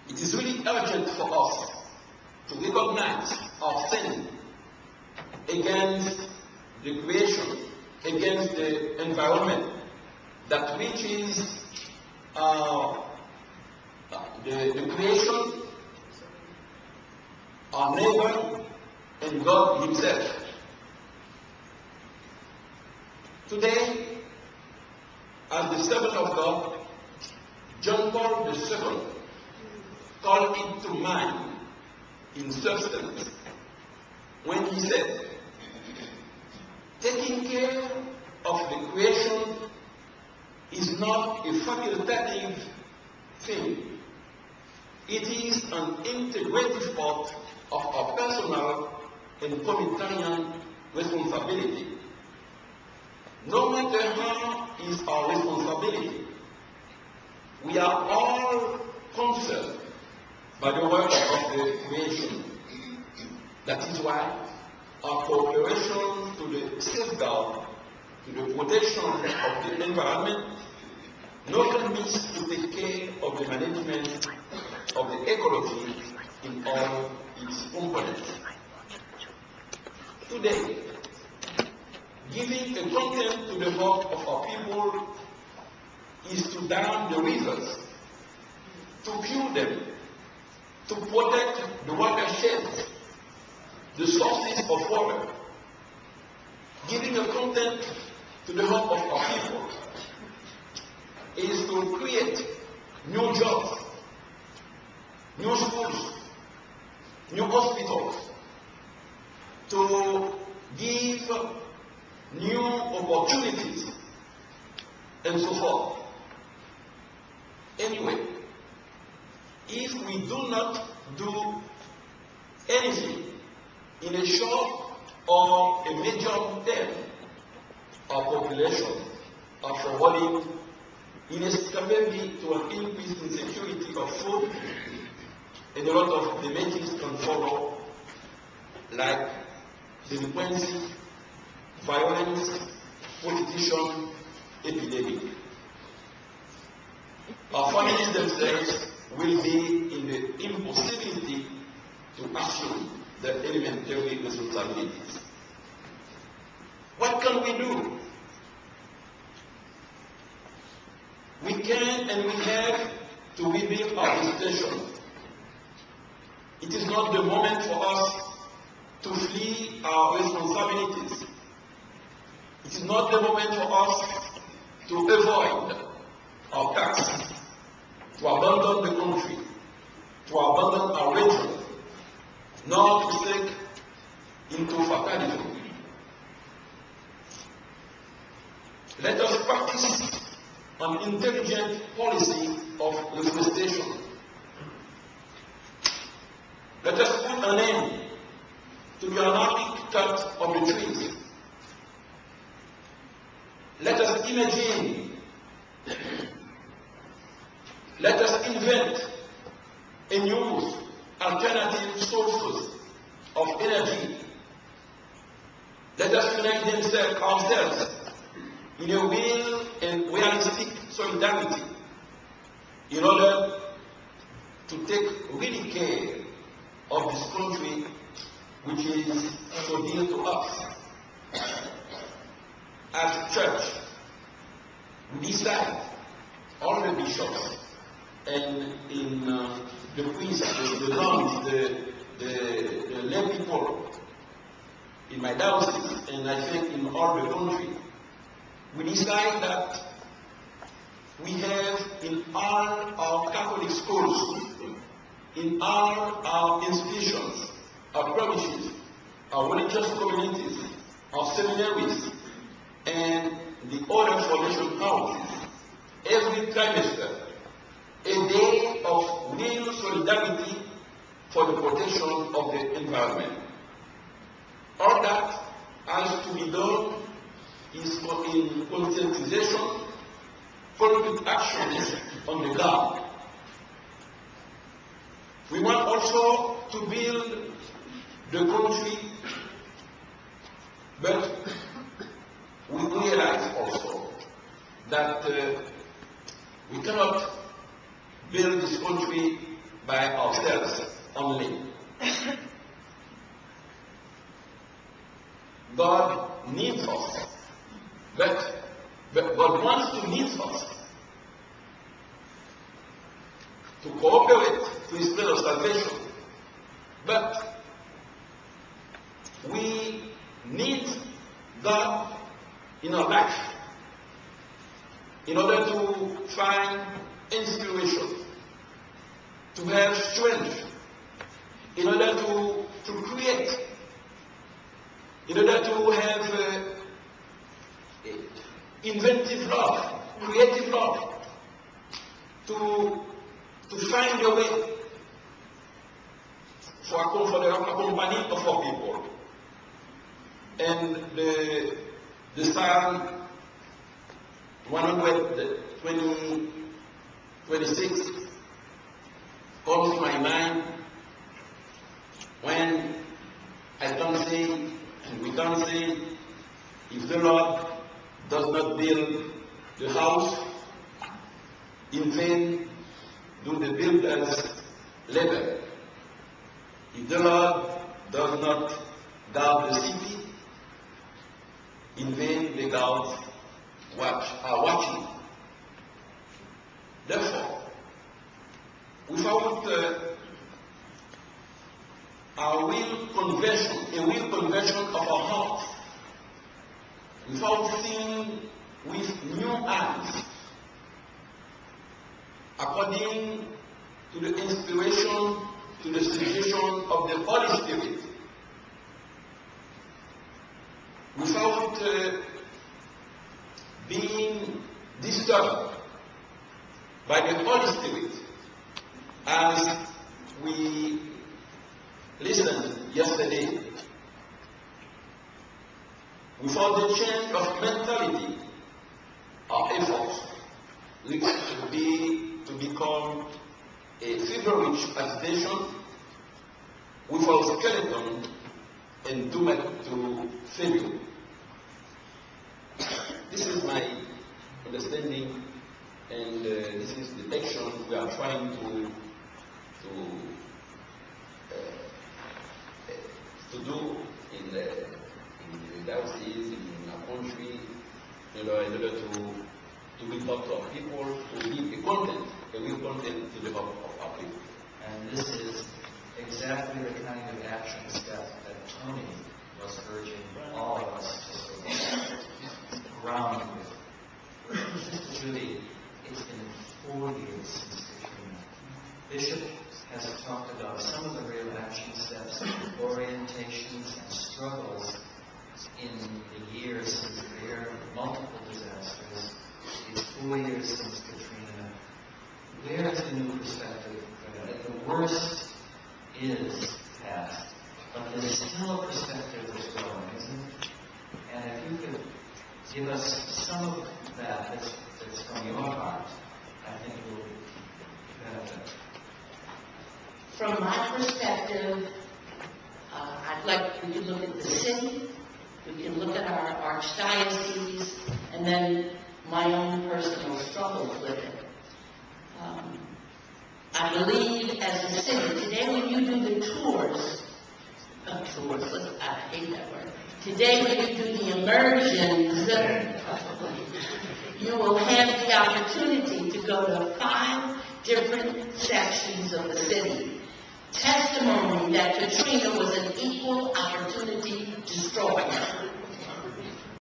It is really urgent for us to recognize our sin against the creation, against the environment that reaches the creation, our neighbor, and God Himself. Today, as the servant of God, John Paul II called it to mind in substance when he said, taking care of the creation is not a facultative thing. It is an integrative part of our personal and communitarian responsibility. No matter how is our responsibility, we are all concerned by the work of the creation. That is why our cooperation to the safeguard, to the protection of the environment, not only means to take care of the management of the ecology in all its components. Today, giving a content to the heart of our people is to dam the rivers, to cure them, to protect the watersheds, the sources of water. Giving a content to the heart of our people is to create new jobs, new schools, new hospitals, to give new opportunities, and so forth. Anyway, if we do not do anything in a short or a medium term, our population are forwarding inescapably to an increase in security of food, and a lot of dramatics can follow, like delinquency, violence, prostitution, epidemic. Our families themselves will be in the impossibility to assume their elementary responsibilities. What can we do? We can and we have to rebuild our reputation. It is not the moment for us to flee our responsibilities. It is not the moment for us to avoid our taxes, to abandon the country, to abandon our region, nor to sink into fatalism. Let us practice an intelligent policy of reforestation. Let us put an end to the anarchic cut of the trees. Let us imagine, let us invent and use alternative sources of energy. Let us unite ourselves in a real and realistic solidarity in order to take really care of this country which is so dear to us. At church, we decide, all the bishops and in the priests, the nuns, the lay people in my diocese, and I think in all the country, we decide that we have in all our Catholic schools, in all our institutions, our parishes, our religious communities, our seminaries, and the other formation houses, every trimester, a day of real solidarity for the protection of the environment. All that has to be done is in conscientization, concrete actions on the ground. We want also to build the country, but we realize also that we cannot build this country by ourselves only. God needs us, but God wants to need us to cooperate to His plan of salvation. But we need God in our life in order to find inspiration, to have strength, in order to create, in order to have inventive love, creative love, to find a way for the accompanying of our people. And the Psalm 126 comes to my mind when I can say, and we can say, if the Lord does not build the house, in vain do the builders labor. If the Lord does not guard the city, in vain the guards are watching. Therefore, without a real conversion of our hearts, without seeing with new eyes, according to the inspiration, to the suggestion of the Holy Spirit, without being disturbed by the Holy Spirit, as we listened yesterday, without the change of mentality, our efforts which should be to become a fever-rich agitation without skeleton and doomed to failure. This is my understanding, and this is the action we are trying to do in the diocese, in our country, in order to reach out to our people, to give a real content to the heart of our people. And this is exactly the kind of action step that Tony was urging all of us to sort of ground with. Sister Judy, it's been 4 years since Katrina. Bishop has talked about some of the real action steps, orientations, and struggles in the years since there are multiple disasters. It's 4 years since Katrina. Where is the new perspective? The worst is past, but there's still a perspective that's growing, isn't it? And if you could give us some of that that's from your heart, I think it will benefit. From my perspective, we can look at the city, we can look at our archdiocese, and then my own personal struggles with it. I believe as a city, today when you do the tours, I hate that word. Today when you do the immersions, you will have the opportunity to go to 5 different sections of the city. Testimony that Katrina was an equal opportunity destroyer.